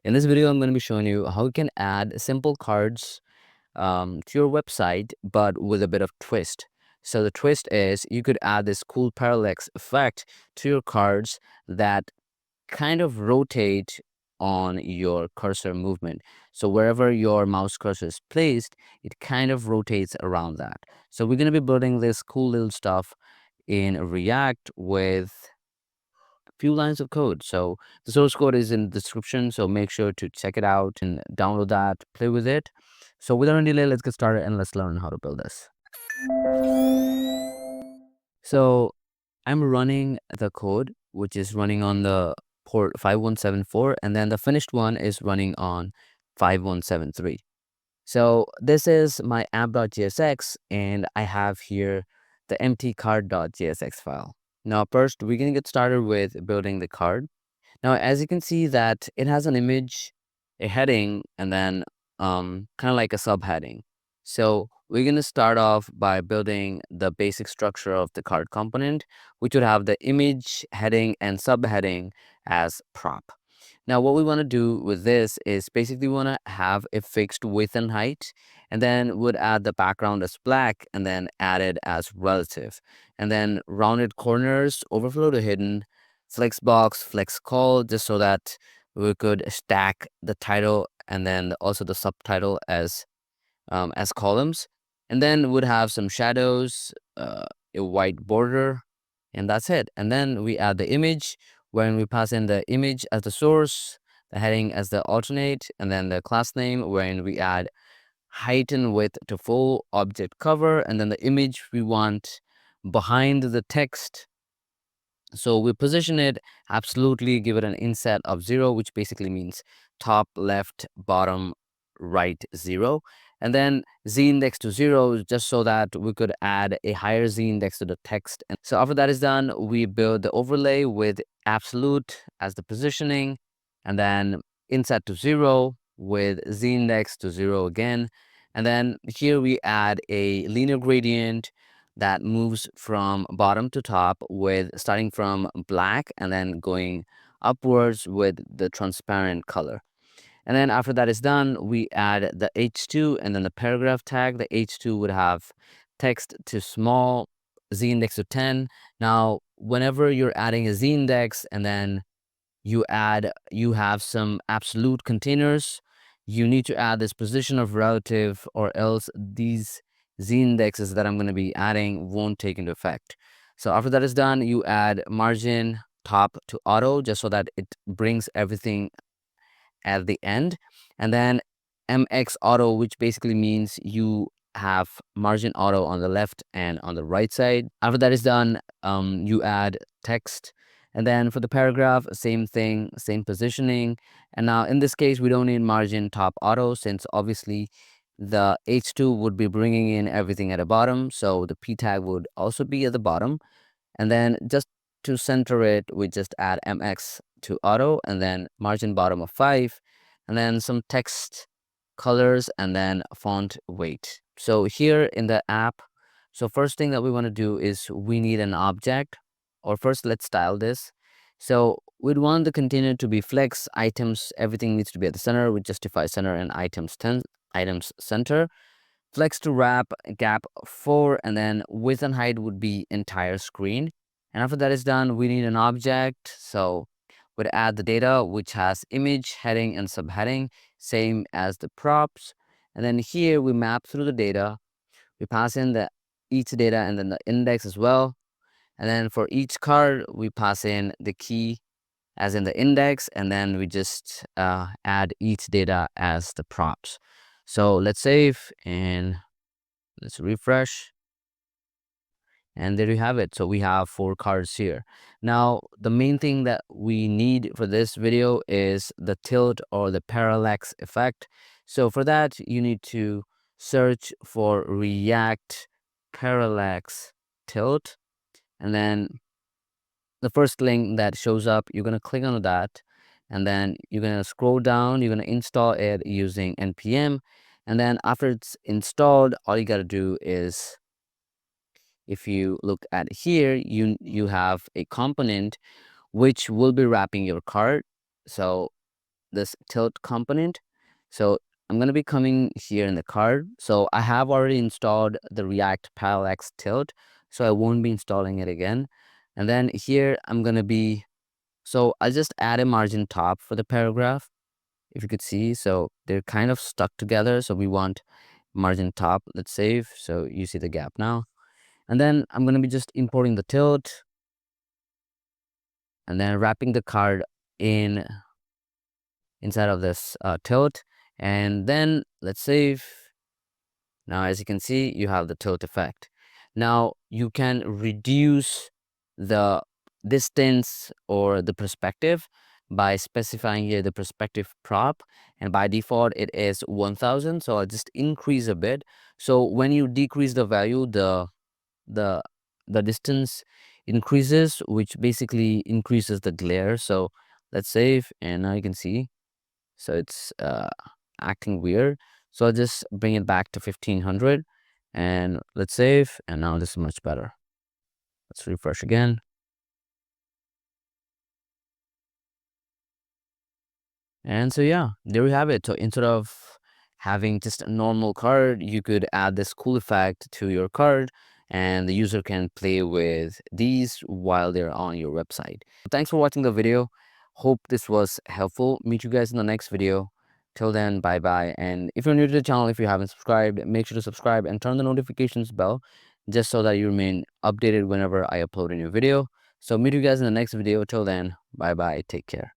In this video, I'm going to be showing you how you can add simple cards to your website, but with a bit of twist. So the twist is you could add this cool parallax effect to your cards that kind of rotate on your cursor movement. So wherever your mouse cursor is placed, it kind of rotates around that. So we're going to be building this cool little stuff in React with few lines of code. So the source code is in the description, so make sure to check it out and download that, play with it. So without any delay, let's get started and let's learn how to build this. So I'm running the code, which is running on the port 5174, and then the finished one is running on 5173. So this is my app.jsx, and I have here the empty card.jsx file. Now, first, we're going to get started with building the card. Now, as you can see that it has an image, a heading, and then kind of like a subheading. So we're going to start off by building the basic structure of the card component, which would have the image, heading, and subheading as prop. Now, what we want to do with this is basically we want to have a fixed width and height, and then would add the background as black, and then add it as relative. And then rounded corners, overflow to hidden, flex box, flex call, just so that we could stack the title and then also the subtitle as columns. And then would have some shadows, a white border, and that's it. And then we add the image when we pass in the image as the source, the heading as the alternate, and then the class name when we add height and width to full object cover, and then the image we want behind the text. So we position it absolutely, give it an inset of 0, which basically means top, left, bottom, right, 0. And then z index to 0, just so that we could add a higher z index to the text. And so after that is done, we build the overlay with absolute as the positioning, and then inset to 0 with z index to 0 again. And then here we add a linear gradient that moves from bottom to top with starting from black and then going upwards with the transparent color. And then after that is done, we add the h2 and then the paragraph tag. The h2 would have text to small, z index to 10. Now, whenever you're adding a z index and then you have some absolute containers, you need to add this position of relative, or else these z indexes that I'm going to be adding won't take into effect. So after that is done, you add margin top to auto, just so that it brings everything at the end. And then mx auto, which basically means you have margin auto on the left and on the right side. After that is done, you add text. And then for the paragraph, same thing, same positioning. And now in this case, we don't need margin top auto, since obviously the h2 would be bringing in everything at the bottom. So the p tag would also be at the bottom. And then just to center it, we just add mx to auto, and then margin bottom of 5, and then some text colors, and then font weight. So here in the app, so first thing that we want to do is we need an object, or first let's style this. So we'd want the container to be flex items, everything needs to be at the center. We justify center and items center. Flex to wrap, gap 4, and then width and height would be entire screen. And after that is done, we need an object. So we'd add the data, which has image, heading, and subheading, same as the props. And then here we map through the data. We pass in the each data and then the index as well. And then for each card, we pass in the key as in the index, and then we just add each data as the props. So let's save and let's refresh. And there you have it. So we have 4 cards here. Now, the main thing that we need for this video is the tilt or the parallax effect. So for that, you need to search for React parallax tilt. And then the first link that shows up, you're going to click on that. And then you're going to scroll down. You're going to install it using npm. And then after it's installed, all you got to do is, if you look at here, you have a component which will be wrapping your card. So this tilt component. So I'm going to be coming here in the card. So I have already installed the React parallax tilt, so I won't be installing it again. And then here I'm going to be, so I'll just add a margin top for the paragraph, if you could see. So they're kind of stuck together, so we want margin top. Let's save, so you see the gap now. And then I'm going to be just importing the tilt and then wrapping the card in inside of this tilt. And then let's save. Now as you can see, you have the tilt effect. Now you can reduce the distance or the perspective by specifying here the perspective prop, and by default it is 1000, so I'll just increase a bit. So when you decrease the value, the the distance increases, which basically increases the glare. So let's save, and now you can see, so it's acting weird. So I'll just bring it back to 1500, and let's save, and now this is much better. Let's refresh again. And so yeah, there we have it. So instead of having just a normal card, you could add this cool effect to your card, and the user can play with these while they're on your website. Thanks for watching the video. Hope this was helpful. Meet you guys in the next video. Till then, bye bye. And if you're new to the channel, if you haven't subscribed, make sure to subscribe and turn the notifications bell, just so that you remain updated whenever I upload a new video. So meet you guys in the next video. Till then, bye bye. Take care.